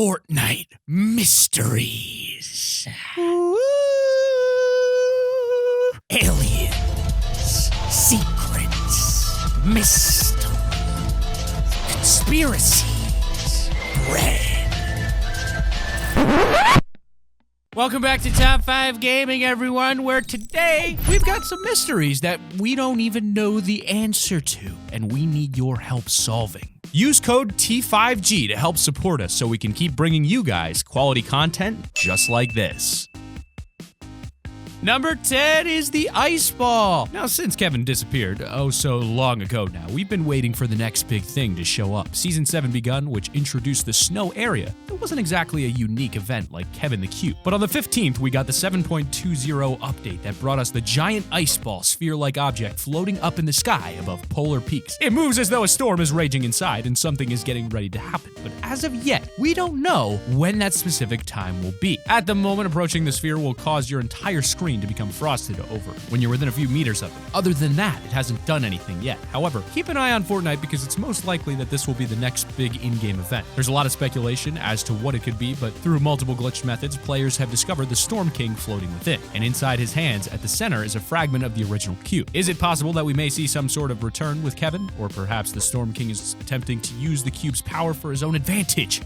Fortnite mysteries. Aliens, secrets, mystery, conspiracies, bread. Welcome back to Top 5 Gaming, everyone, where today we've got some mysteries that we don't even know the answer to, and we need your help solving. Use code T5G to help support us so we can keep bringing you guys quality content just like this. Number 10 is the ice ball. Now, since Kevin disappeared oh so long ago now, we've been waiting for the next big thing to show up. Season 7 begun, which introduced the snow area. It wasn't exactly a unique event like Kevin the Cube, but on the 15th, we got the 7.20 update that brought us the giant ice ball sphere-like object floating up in the sky above polar peaks. It moves as though a storm is raging inside and something is getting ready to happen, but as of yet, we don't know when that specific time will be. At the moment, approaching the sphere will cause your entire screen to become frosted over when you're within a few meters of it. Other than that, it hasn't done anything yet. However, keep an eye on Fortnite because it's most likely that this will be the next big in-game event. There's a lot of speculation as to what it could be, but through multiple glitch methods, players have discovered the Storm King floating within, and inside his hands at the center is a fragment of the original cube. Is it possible that we may see some sort of return with Kevin? Or perhaps the Storm King is attempting to use the cube's power for his own advantage?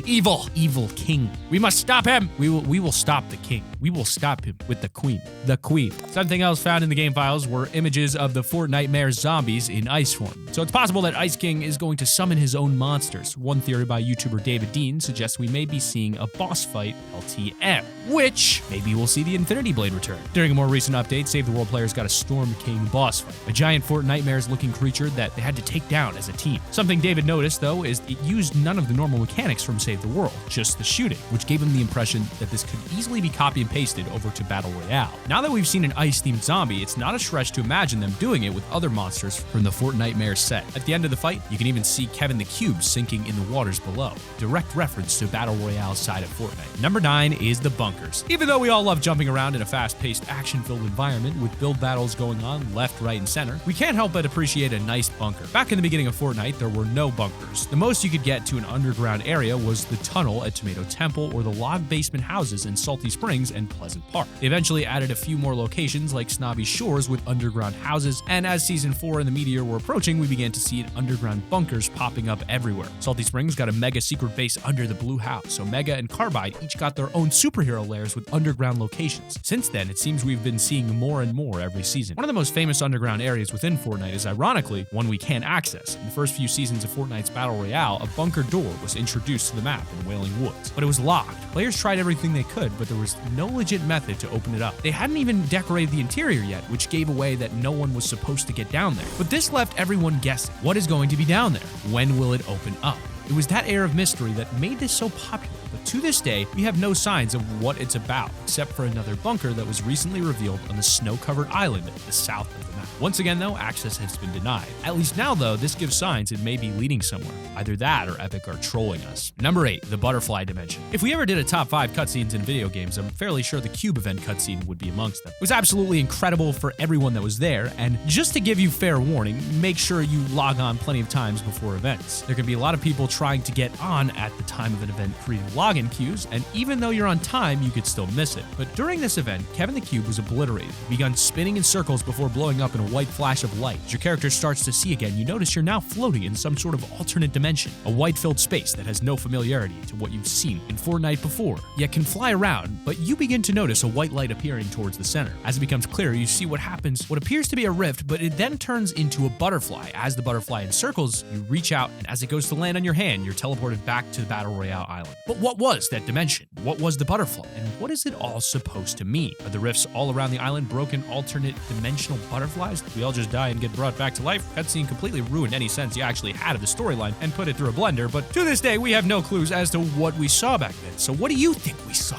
Evil king. We must stop him. We will stop the king. We will stop him with the queen. The queen. Something else found in the game files were images of the Fortnite zombies in ice form. So it's possible that Ice King is going to summon his own monsters. One theory by YouTuber David Dean suggests we may be seeing a boss fight LTM, which maybe we'll see the Infinity Blade return. During a more recent update, Save the World players got a Storm King boss fight, a giant Fortnite looking creature that they had to take down as a team. Something David noticed, though, is it used none of the normal mechanics from Save the World, just the shooting, which gave him the impression that this could easily be copy and pasted over to Battle Royale. Now that we've seen an ice-themed zombie, it's not a stretch to imagine them doing it with other monsters from the Fortnite set. At the end of the fight, you can even see Kevin the Cube sinking in the waters below. Direct reference to Battle Royale side of Fortnite. Number 9 is the bunkers. Even though we all love jumping around in a fast-paced, action-filled environment with build battles going on left, right, and center, we can't help but appreciate a nice bunker. Back in the beginning of Fortnite, there were no bunkers. The most you could get to an underground area was the tunnel at Tomato Temple or the log basement houses in Salty Springs and Pleasant Park. They eventually added a few more locations like Snobby Shores with underground houses, and as Season 4 and the Meteor were approaching, we began to see underground bunkers popping up everywhere. Salty Springs got a mega secret base under the Blue House, so Mega and Carbide each got their own superhero lairs with underground locations. Since then, it seems we've been seeing more and more every season. One of the most famous underground areas within Fortnite is ironically one we can't access. In the first few seasons of Fortnite's Battle Royale, a bunker door was introduced to the map in Wailing Woods, but it was locked. Players tried everything they could, but there was no legit method to open it up. They hadn't even decorated the interior yet, which gave away that no one was supposed to get down there. But this left everyone guessing. What is going to be down there? When will it open up? It was that air of mystery that made this so popular, but to this day, we have no signs of what it's about, except for another bunker that was recently revealed on the snow-covered island at the south of the map. Once again, though, access has been denied. At least now, though, this gives signs it may be leading somewhere. Either that or Epic are trolling us. Number 8, the butterfly dimension. If we ever did a top 5 cutscenes in video games, I'm fairly sure the Cube event cutscene would be amongst them. It was absolutely incredible for everyone that was there, and just to give you fair warning, make sure you log on plenty of times before events. There can be a lot of people trying to get on at the time of an event creating login queues, and even though you're on time, you could still miss it. But during this event, Kevin the Cube was obliterated. He began spinning in circles before blowing up in a white flash of light. As your character starts to see again, you notice you're now floating in some sort of alternate dimension, a white-filled space that has no familiarity to what you've seen in Fortnite before, yet can fly around, but you begin to notice a white light appearing towards the center. As it becomes clearer, you see what happens, what appears to be a rift, but it then turns into a butterfly. As the butterfly encircles, you reach out, and as it goes to land on your hand, you're teleported back to the Battle Royale island. But what was that dimension? What was the butterfly? And what is it all supposed to mean? Are the rifts all around the island broken alternate dimensional butterflies? We all just die and get brought back to life? Cutscene completely ruined any sense you actually had of the storyline and put it through a blender, but to this day we have no clues as to what we saw back then. So what do you think we saw?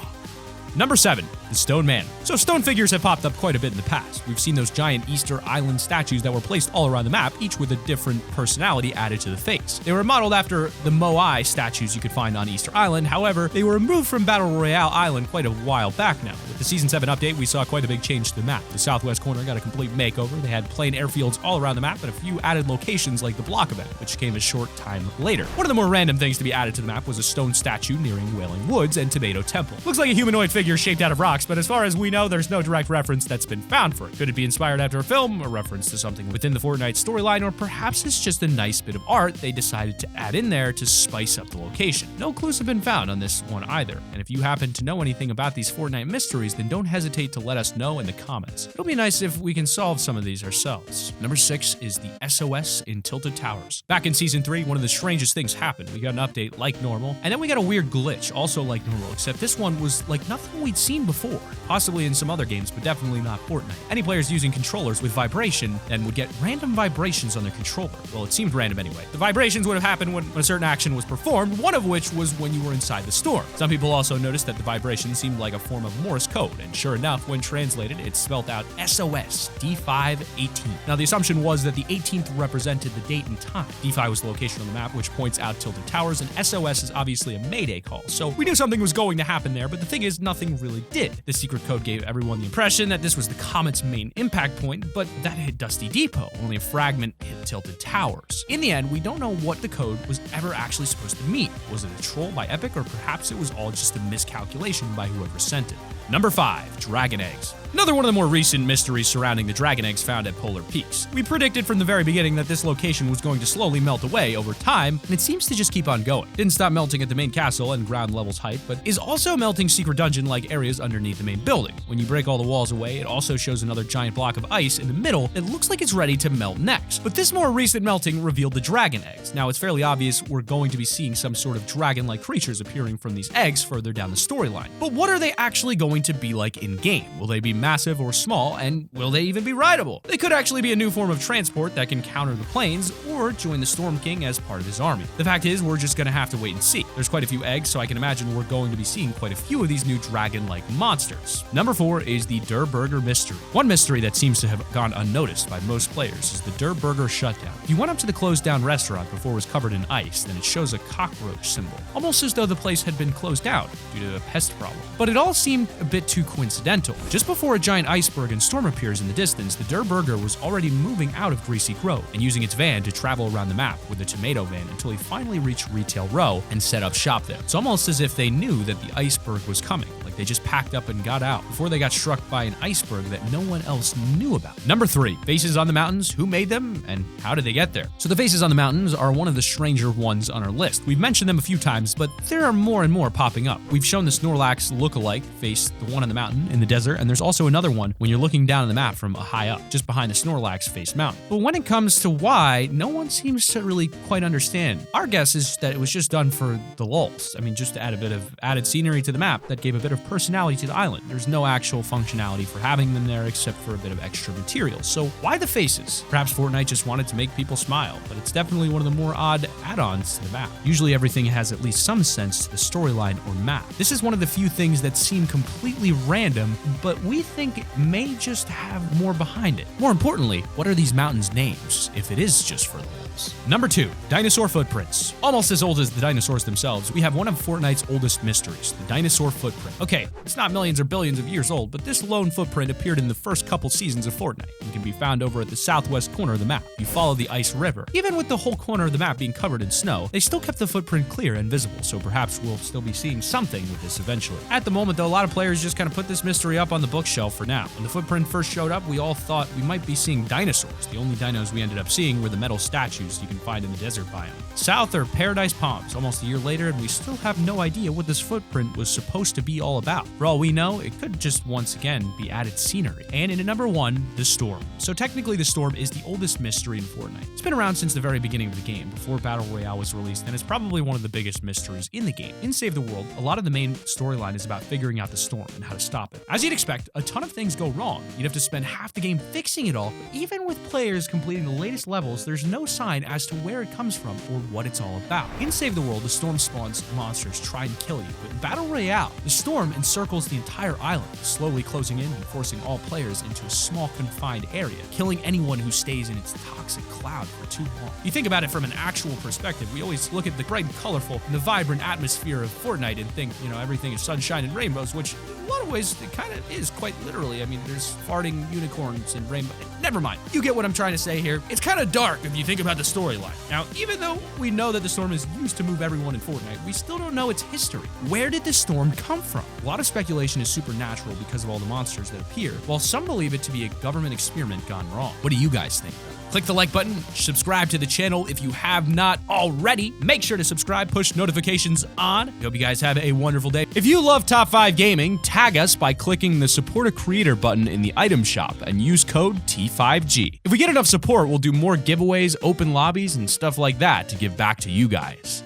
Number 7, the Stone Man. So stone figures have popped up quite a bit in the past. We've seen those giant Easter Island statues that were placed all around the map, each with a different personality added to the face. They were modeled after the Moai statues you could find on Easter Island. However, they were removed from Battle Royale Island quite a while back now. With the Season 7 update, we saw quite a big change to the map. The southwest corner got a complete makeover. They had plain airfields all around the map and a few added locations like the block event, which came a short time later. One of the more random things to be added to the map was a stone statue nearing Wailing Woods and Tomato Temple. Looks like a humanoid figure shaped out of rocks, but as far as we know, there's no direct reference that's been found for it. Could it be inspired after a film, a reference to something within the Fortnite storyline, or perhaps it's just a nice bit of art they decided to add in there to spice up the location? No clues have been found on this one either, and if you happen to know anything about these Fortnite mysteries, then don't hesitate to let us know in the comments. It'll be nice if we can solve some of these ourselves. Number 6 is the SOS in Tilted Towers. Back in Season 3, one of the strangest things happened. We got an update like normal, and then we got a weird glitch, also like normal, except this one was like nothing we'd seen before. Possibly in some other games, but definitely not Fortnite. Any players using controllers with vibration then would get random vibrations on their controller. Well, it seemed random anyway. The vibrations would have happened when a certain action was performed, one of which was when you were inside the storm. Some people also noticed that the vibration seemed like a form of Morse code, and sure enough, when translated, it spelled out SOS, D518. Now, the assumption was that the 18th represented the date and time. D5 was the location on the map, which points out Tilted Towers, and SOS is obviously a Mayday call. So we knew something was going to happen there, but the thing is, nothing really did. The secret code gave everyone the impression that this was the comet's main impact point, but that hit Dusty Depot. Only a fragment hit Tilted Towers. In the end, we don't know what the code was ever actually supposed to mean. Was it a troll by Epic, or perhaps it was all just a miscalculation by whoever sent it? Number 5, Dragon Eggs. Another one of the more recent mysteries surrounding the dragon eggs found at Polar Peaks. We predicted from the very beginning that this location was going to slowly melt away over time, and it seems to just keep on going. Didn't stop melting at the main castle and ground level's height, but is also melting secret dungeon-like areas underneath the main building. When you break all the walls away, it also shows another giant block of ice in the middle that looks like it's ready to melt next. But this more recent melting revealed the dragon eggs. Now, it's fairly obvious we're going to be seeing some sort of dragon-like creatures appearing from these eggs further down the storyline. But what are they actually going to be like in-game? Will they be massive or small, and will they even be rideable? They could actually be a new form of transport that can counter the planes or join the Storm King as part of his army. The fact is, we're just gonna have to wait and see. There's quite a few eggs, so I can imagine we're going to be seeing quite a few of these new dragon-like monsters. Number 4 is the Durrr Burger mystery. One mystery that seems to have gone unnoticed by most players is the Durrr Burger shutdown. If you went up to the closed down restaurant before it was covered in ice, then it shows a cockroach symbol, almost as though the place had been closed down due to a pest problem. But it all seemed a bit too coincidental. Just before a giant iceberg and storm appears in the distance, the Durrr Burger was already moving out of Greasy Grove and using its van to travel around the map with the tomato van until he finally reached Retail Row and set up shop there. It's almost as if they knew that the iceberg was coming, like they just packed up and got out before they got struck by an iceberg that no one else knew about. Number 3, faces on the mountains. Who made them and how did they get there? So the faces on the mountains are one of the stranger ones on our list. We've mentioned them a few times, but there are more and more popping up. We've shown the Snorlax look-alike face, the one on the mountain in the desert, and there's also another one when you're looking down on the map from high up, just behind the Snorlax face mountain. But when it comes to why, no one seems to really quite understand. Our guess is that it was just done for the lulz. I mean, just to add a bit of added scenery to the map that gave a bit of personality to the island. There's no actual functionality for having them there except for a bit of extra material. So why the faces? Perhaps Fortnite just wanted to make people smile, but it's definitely one of the more odd add-ons to the map. Usually everything has at least some sense to the storyline or map. This is one of the few things that seem completely random, but we think it may just have more behind it. More importantly, what are these mountains' names, if it is just for the lulz? Number 2, dinosaur footprints. Almost as old as the dinosaurs themselves, we have one of Fortnite's oldest mysteries, the dinosaur footprint. Okay, it's not millions or billions of years old, but this lone footprint appeared in the first couple seasons of Fortnite and can be found over at the southwest corner of the map. You follow the ice river. Even with the whole corner of the map being covered in snow, they still kept the footprint clear and visible, so perhaps we'll still be seeing something with this eventually. At the moment, though, a lot of players just kind of put this mystery up on the bookshelf for now. When the footprint first showed up, we all thought we might be seeing dinosaurs. The only dinos we ended up seeing were the metal statues you can find in the desert biome. South are Paradise Palms, almost a year later, and we still have no idea what this footprint was supposed to be all about. For all we know, it could just once again be added scenery. And in at number 1, the storm. So technically the storm is the oldest mystery in Fortnite. It's been around since the very beginning of the game, before Battle Royale was released, and it's probably one of the biggest mysteries in the game. In Save the World, a lot of the main storyline is about figuring out the storm and how to stop it. As you'd expect, a ton of things go wrong. You'd have to spend half the game fixing it all, but even with players completing the latest levels, there's no sign as to where it comes from or what it's all about. In Save the World, the storm spawns monsters try and kill you, but in Battle Royale, the storm storm encircles the entire island, slowly closing in and forcing all players into a small confined area, killing anyone who stays in its toxic cloud for too long. You think about it from an actual perspective, we always look at the bright and colorful and the vibrant atmosphere of Fortnite and think, everything is sunshine and rainbows, which in a lot of ways it kind of is quite literally. I mean, there's farting unicorns and rainbows. Never mind. You get what I'm trying to say here. It's kind of dark if you think about the storyline. Now, even though we know that the storm is used to move everyone in Fortnite, we still don't know its history. Where did the storm come from? A lot of speculation is supernatural because of all the monsters that appear, while some believe it to be a government experiment gone wrong. What do you guys think? Click the like button, subscribe to the channel if you have not already. Make sure to subscribe, push notifications on. Hope you guys have a wonderful day. If you love Top 5 Gaming, tag us by clicking the Support a Creator button in the item shop and use code T5G. If we get enough support, we'll do more giveaways, open lobbies, and stuff like that to give back to you guys.